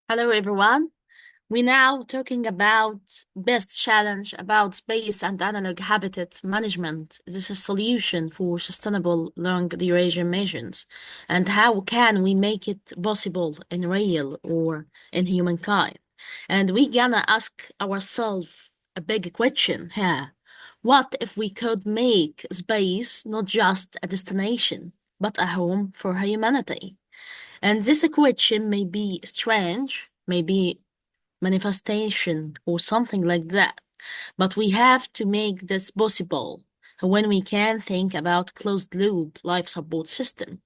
Hello, everyone. We're now talking about best challenge about space and analog habitat management. This is a solution for sustainable long duration missions. And how can we make it possible in real or in humankind? And we gonna ask ourselves a big question here. What if we could make space not just a destination, but a home for humanity? And this question may be strange, maybe manifestation or something like that. But we have to make this possible when we can think about closed loop life support system.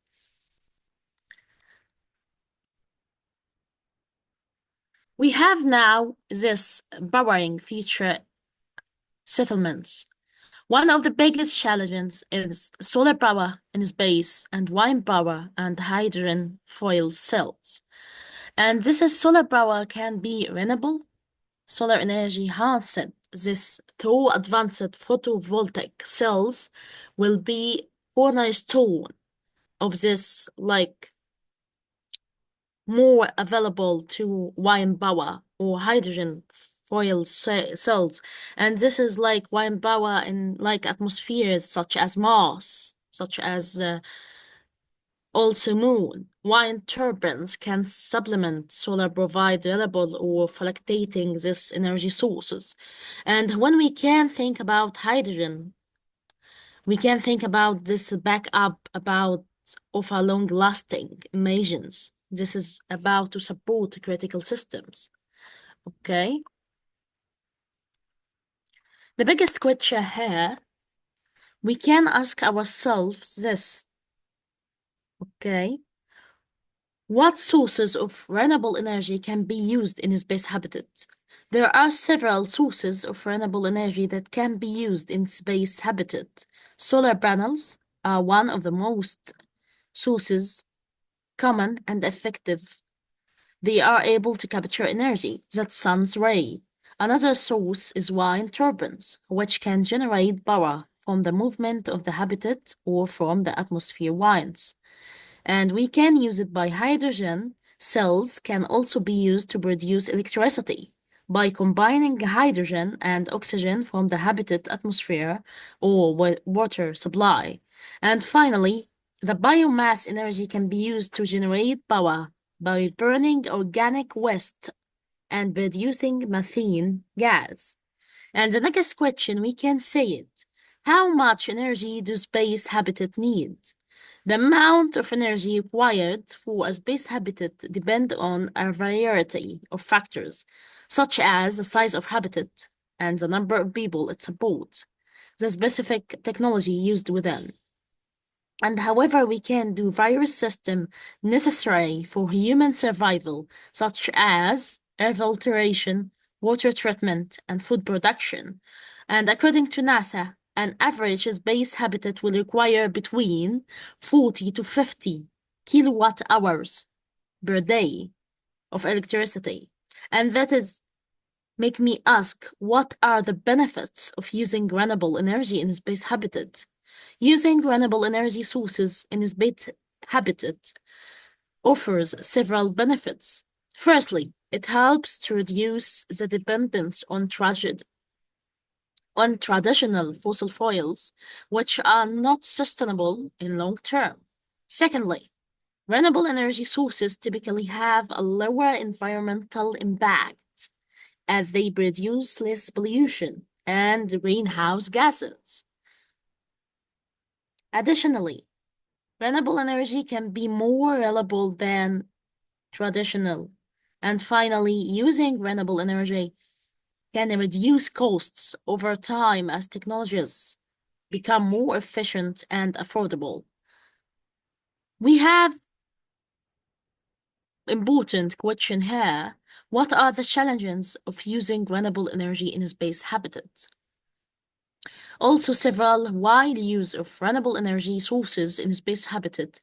We have now this powering future settlements. One of the biggest challenges is solar power in space and wind power and hydrogen fuel cells. And this is solar power can be renewable solar energy harnessed this through advanced photovoltaic cells will be cornerstone of this like more available to wind power or hydrogen fuel cells, and this is like wind power in like atmospheres such as Mars, such as also moon. Wind turbines can supplement solar provide reliable or fluctuating these energy sources. And when we can think about hydrogen, we can think about this backup about of a long-lasting emissions. This is about to support critical systems. Okay. The biggest question here, we can ask ourselves this. Okay. What sources of renewable energy can be used in space habitat? There are several sources of renewable energy that can be used in space habitat. Solar panels are one of the most sources common and effective. They are able to capture energy that sun's ray. Another source is wind turbines, which can generate power from the movement of the habitat or from the atmosphere winds. And we can use it by hydrogen. Cells can also be used to produce electricity by combining hydrogen and oxygen from the habitat atmosphere or water supply. And finally, the biomass energy can be used to generate power by burning organic waste and producing methane gas. And the next question, we can say it. How much energy do space habitat need? The amount of energy required for a space habitat depend on a variety of factors, such as the size of habitat and the number of people it supports, the specific technology used within. And however, we can do various systems necessary for human survival, such as air filtration, water treatment, and food production. And according to NASA, an average space habitat will require between 40 to 50 kilowatt hours per day of electricity. And that is make me ask, what are the benefits of using renewable energy in space habitat? Using renewable energy sources in space habitat offers several benefits. Firstly, it helps to reduce the dependence on traditional fossil fuels, which are not sustainable in long term. Secondly, renewable energy sources typically have a lower environmental impact as they produce less pollution and greenhouse gases. Additionally, renewable energy can be more reliable than traditional. And finally, using renewable energy can reduce costs over time as technologies become more efficient and affordable. We have important question here. What are the challenges of using renewable energy in space habitat? Also, several wide use of renewable energy sources in space habitat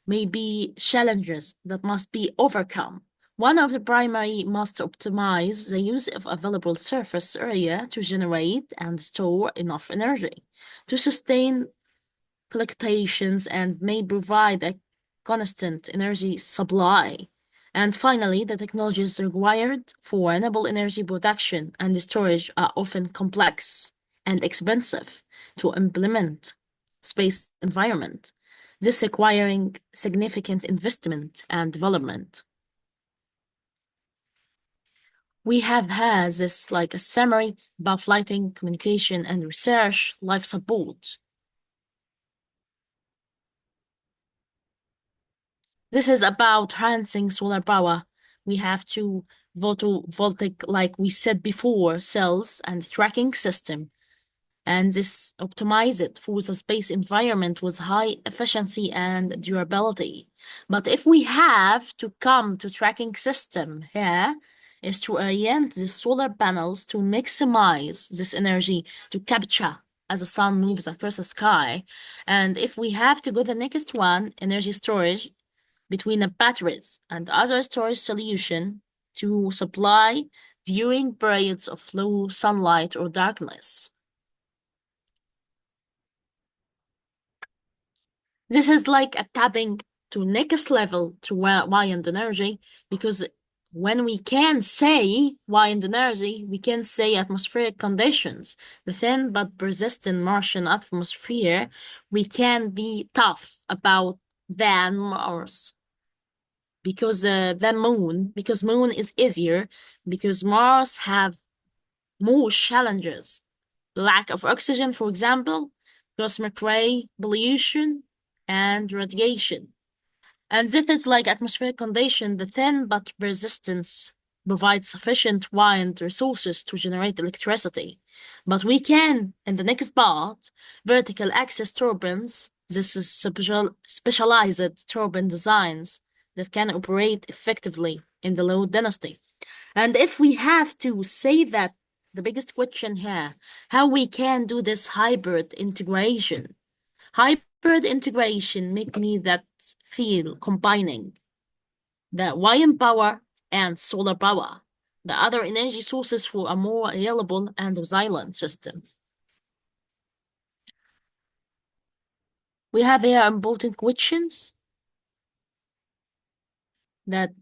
may be challenges that must be overcome. One of the primary must optimize the use of available surface area to generate and store enough energy to sustain fluctuations and may provide a constant energy supply. And finally, the technologies required for renewable energy production and storage are often complex and expensive to implement space environment, this requiring significant investment and development. We have had this like a summary about lighting, communication, and research life support. This is about harnessing solar power. We have two photovoltaic, like we said before, cells and tracking system. And this optimize it for the space environment with high efficiency and durability. But if we have to come to tracking system here, is to orient the solar panels to maximize this energy to capture as the sun moves across the sky. And if we have to go the next one, energy storage between the batteries and other storage solution to supply during periods of low sunlight or darkness. This is like a tapping to next level to wind energy, because when we can say wind energy, we can say atmospheric conditions. The thin but persistent Martian atmosphere, we can be tough about than Mars. Because than Moon, because Moon is easier, because Mars have more challenges. Lack of oxygen, for example, cosmic ray pollution, and radiation. And this is like atmospheric condition, the thin but resistance provides sufficient wind resources to generate electricity. But we can, in the next part, vertical axis turbines, this is specialized turbine designs that can operate effectively in the low density. And if we have to say that the biggest question here, how we can do this hybrid integration. Hybrid integration make me that feel combining the wind power and solar power, the other energy sources for a more reliable and resilient system. We have here important questions that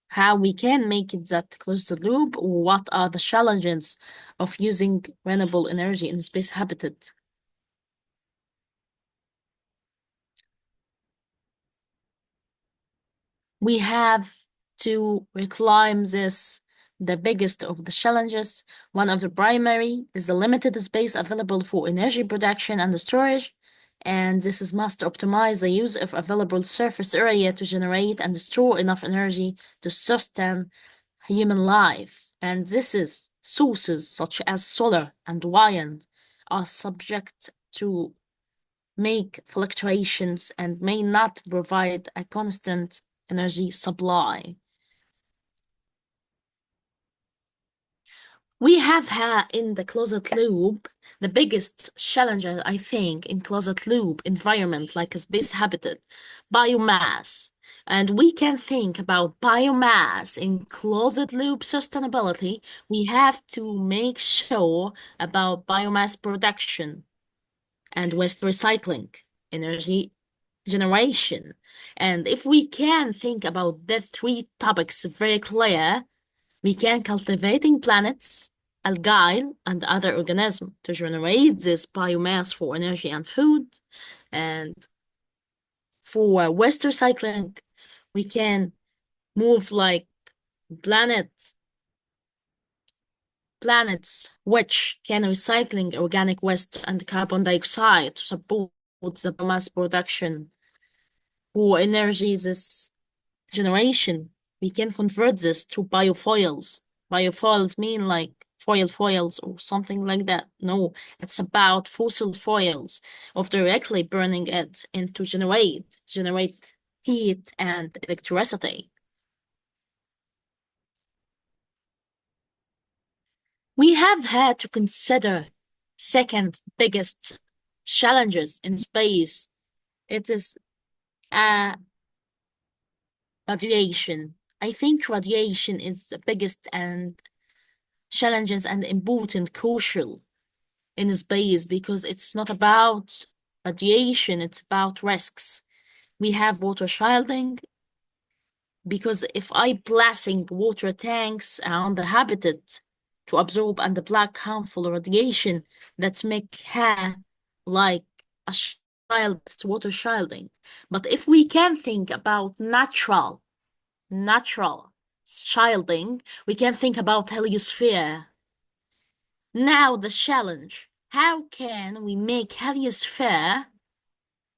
how we can make it that closed loop, or what are the challenges of using renewable energy in space habitat. We have to reclaim this, the biggest of the challenges. One of the primary is the limited space available for energy production and storage, and this is must optimize the use of available surface area to generate and store enough energy to sustain human life. And this is sources such as solar and wind are subject to make fluctuations and may not provide a constant energy supply. We have had in the closed loop the biggest challenge, I think, in closed loop environment like a space habitat, biomass. And we can think about biomass in closed loop sustainability. We have to make sure about biomass production and waste recycling, energy generation. And if we can think about the three topics very clear, we can cultivating planets, algae, and other organisms to generate this biomass for energy and food. And for waste recycling, we can move like planets which can recycling organic waste and carbon dioxide to support the biomass production. For energy this generation, we can convert this to biofuels. Biofuels mean like foils or something like that. No, it's about fossil fuels of directly burning it and to generate heat and electricity. We have had to consider second biggest challenges in space. It is radiation. I think radiation is the biggest and challenges and important, crucial in space, because it's not about radiation, it's about risks. We have water shielding, because if I placing water tanks around the habitat to absorb and block harmful radiation, that's make her like a shield, water shielding. But if we can think about natural shielding, we can think about heliosphere. Now the challenge, how can we make heliosphere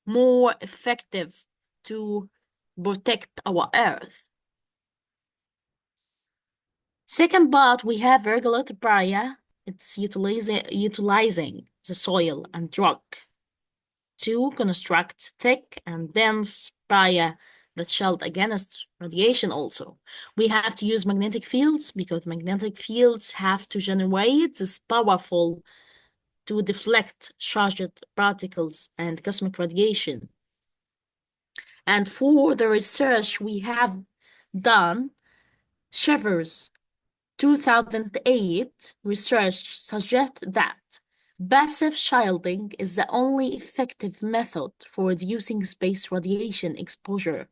more effective to protect our Earth? Second part, we have regulated barrier. It's utilizing the soil and rock to construct thick and dense barrier that shield against radiation also. We have to use magnetic fields because magnetic fields have to generate this powerful to deflect charged particles and cosmic radiation. And for the research we have done, Shivers 2008 research suggests that passive shielding is the only effective method for reducing space radiation exposure.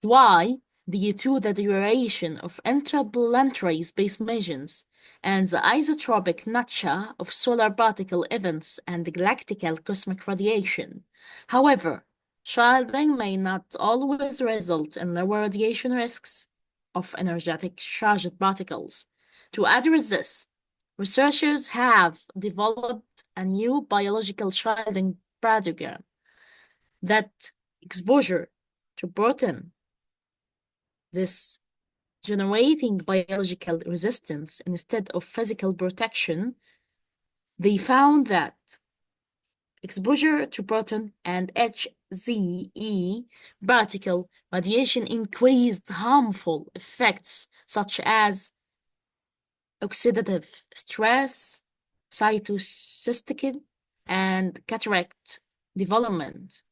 Why? Due to the duration of interplanetary space missions and the isotropic nature of solar particle events and galactical cosmic radiation. However, shielding may not always result in lower radiation risks of energetic charged particles. To address this, researchers have developed a new biological shielding paradigm that exposure to proton, this generating biological resistance instead of physical protection. They found that exposure to proton and HZE particle radiation increased harmful effects such as oxidative stress, cytocystic, and cataract development.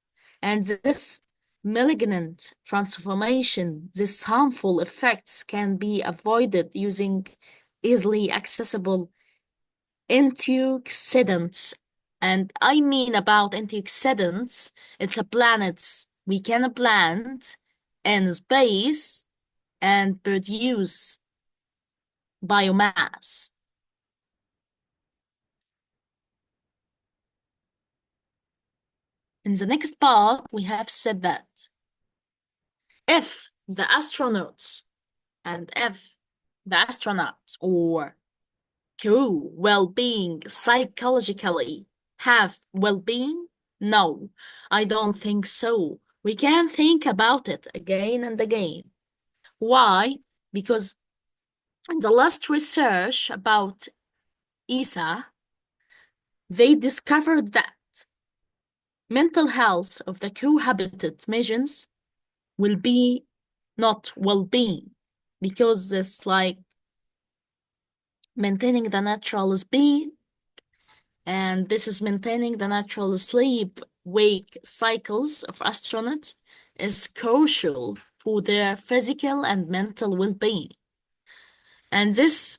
And this malignant transformation, these harmful effects can be avoided using easily accessible antioxidants. And I mean about antioxidants, it's a planets we can plant in space and produce biomass. In the next part, we have said that if the astronauts and if the astronauts or crew well-being psychologically have well-being, no, I don't think so. We can think about it again and again. Why? Because in the last research about ESA, they discovered that mental health of the crew habitat missions will be not well-being, because it's like maintaining the natural speed, and this is maintaining the natural sleep-wake cycles of astronauts is crucial for their physical and mental well-being. And this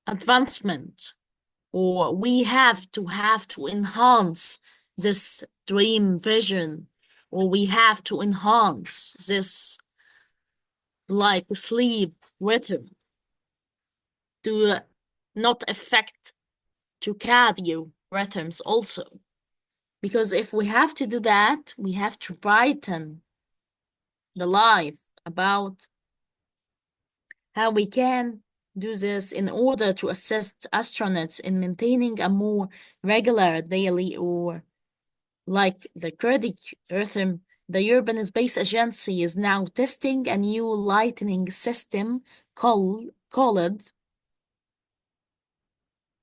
advancement, or we have to enhance this dream vision, or we have to enhance this like sleep rhythm to not affect circadian rhythms also. Because if we have to do that, we have to brighten the life about how we can do this in order to assist astronauts in maintaining a more regular daily or like the cardiac rhythm. The European Space Agency is now testing a new lighting system called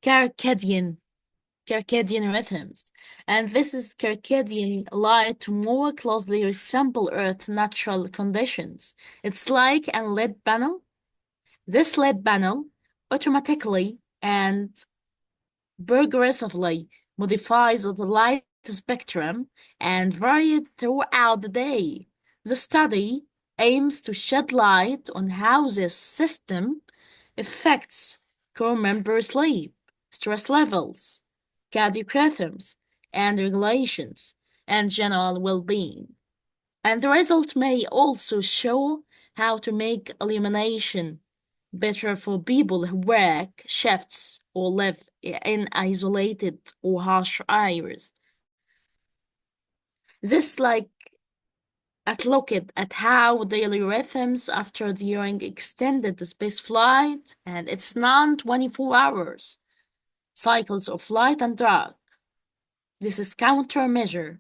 circadian rhythms. And this is circadian light to more closely resemble Earth's natural conditions. It's like a LED panel. This LED panel automatically and progressively modifies the light spectrum and varied throughout the day. The study aims to shed light on how this system affects crew member sleep, stress levels, cardiac rhythms, and regulations and general well-being. And the result may also show how to make illumination better for people who work shifts or live in isolated or harsh areas. This look at how daily rhythms after during extended space flight and its non-24 hours cycles of light and dark. This is countermeasure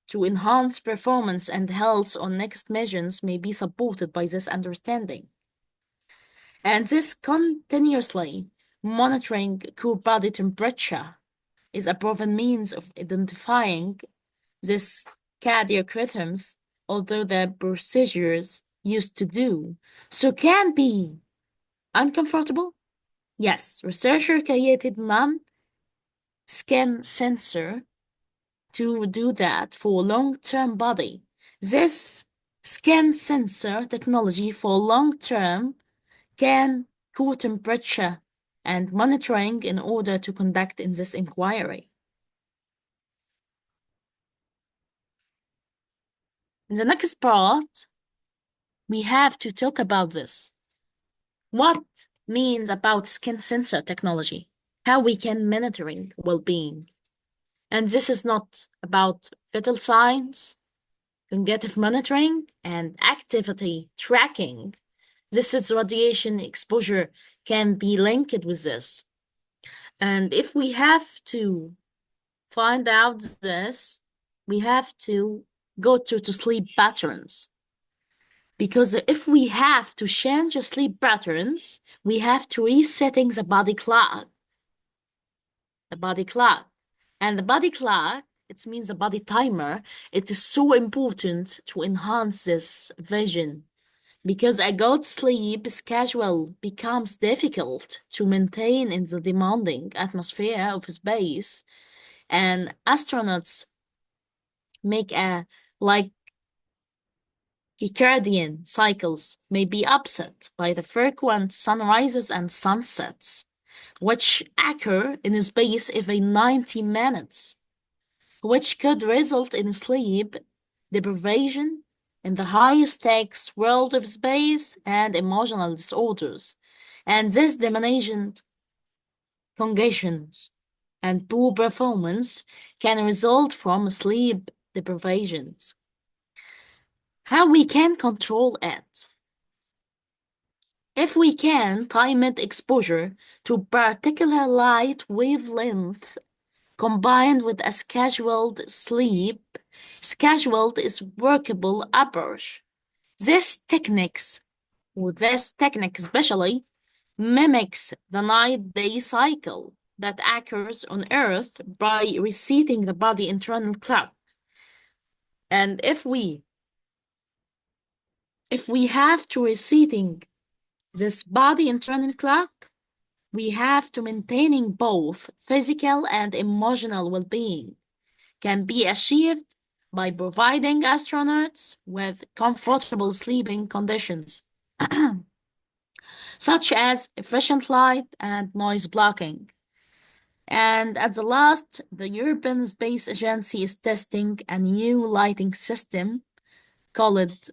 to enhance performance and health on next missions may be supported by this understanding. And this continuously monitoring core body temperature is a proven means of identifying this cardiac rhythms, although the procedures used to do so can be uncomfortable. Yes, researcher created non-skin sensor to do that for long-term body. This skin sensor technology for long-term can core temperature and monitoring in order to conduct in this inquiry. In the next part, we have to talk about this. What means about skin sensor technology, how we can monitoring well-being. And this is not about vital signs, cognitive monitoring, and activity tracking. This is radiation exposure can be linked with this. And if we have to find out this, we have to go to sleep patterns. Because if we have to change the sleep patterns, we have to resetting the body clock. The body clock. And the body clock, it means the body timer, it is so important to enhance this vision. Because a good sleep schedule becomes difficult to maintain in the demanding atmosphere of space, and astronauts make circadian cycles may be upset by the frequent sunrises and sunsets, which occur in space every 90 minutes, which could result in sleep deprivation in the high-stakes world of space and emotional disorders. And this diminished conditions and poor performance can result from sleep deprivations. How we can control it? If we can time it exposure to particular light wavelength combined with a scheduled sleep, scheduled is workable approach. This technique especially mimics the night-day cycle that occurs on Earth by resetting the body internal clock. And if we have to resetting this body internal clock, we have to maintaining both physical and emotional well-being can be achieved by providing astronauts with comfortable sleeping conditions, such as efficient light and noise blocking. And at the last, the European Space Agency is testing a new lighting system called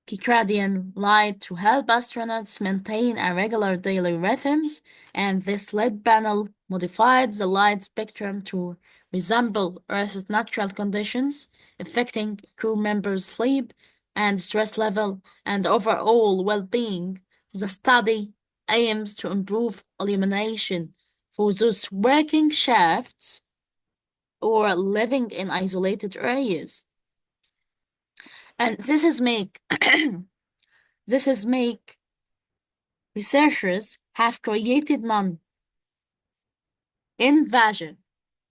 circadian light to help astronauts maintain a regular daily rhythms, and this LED panel modified the light spectrum to resemble Earth's natural conditions, affecting crew members' sleep and stress level and overall well-being. The study aims to improve illumination for those working shifts or living in isolated areas. And this is make researchers have created non-invasive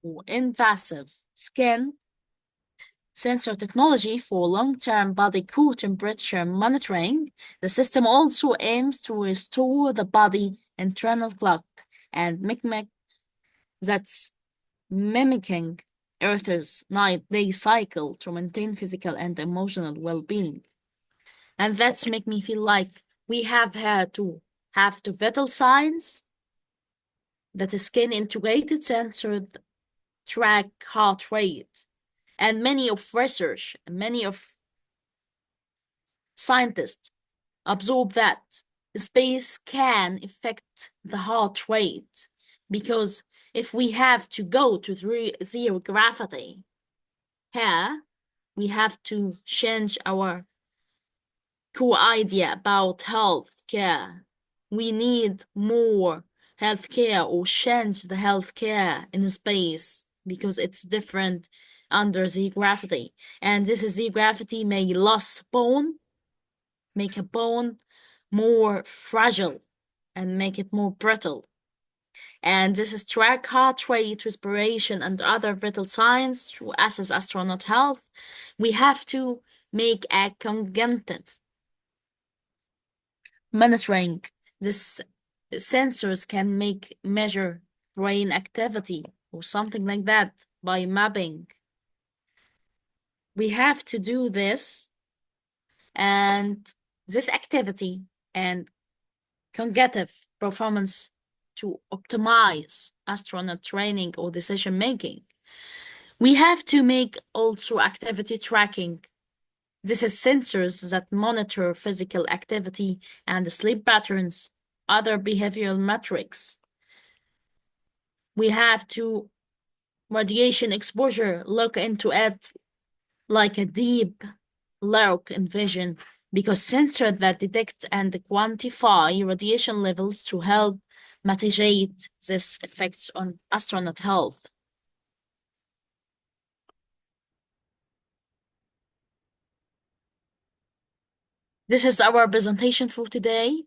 or invasive skin sensor technology for long-term body core temperature monitoring. The system also aims to restore the body internal clock and that's mimicking Earth's night-day cycle to maintain physical and emotional well-being. And that's make me feel like we have had to have the vital signs that the skin integrated sensor track heart rate. And many of research, many of scientists observe that space can affect the heart rate, because if we have to go to zero gravity here, we have to change our core idea about health care. We need more healthcare, or change the healthcare in space, because it's different under zero gravity. And this zero gravity may lose bone, make a bone more fragile, and make it more brittle. And this is track heart rate, respiration, and other vital signs to assess astronaut health. We have to make a cognitive monitoring. This sensors can make measure brain activity or something like that by mapping. We have to do this, and this activity and cognitive performance to optimize astronaut training or decision making. We have to make also activity tracking. This is sensors that monitor physical activity and sleep patterns, other behavioral metrics. We have to radiation exposure, look into it like a deep look in vision, because sensors that detect and quantify radiation levels to help mitigate these effects on astronaut health. This is our presentation for today.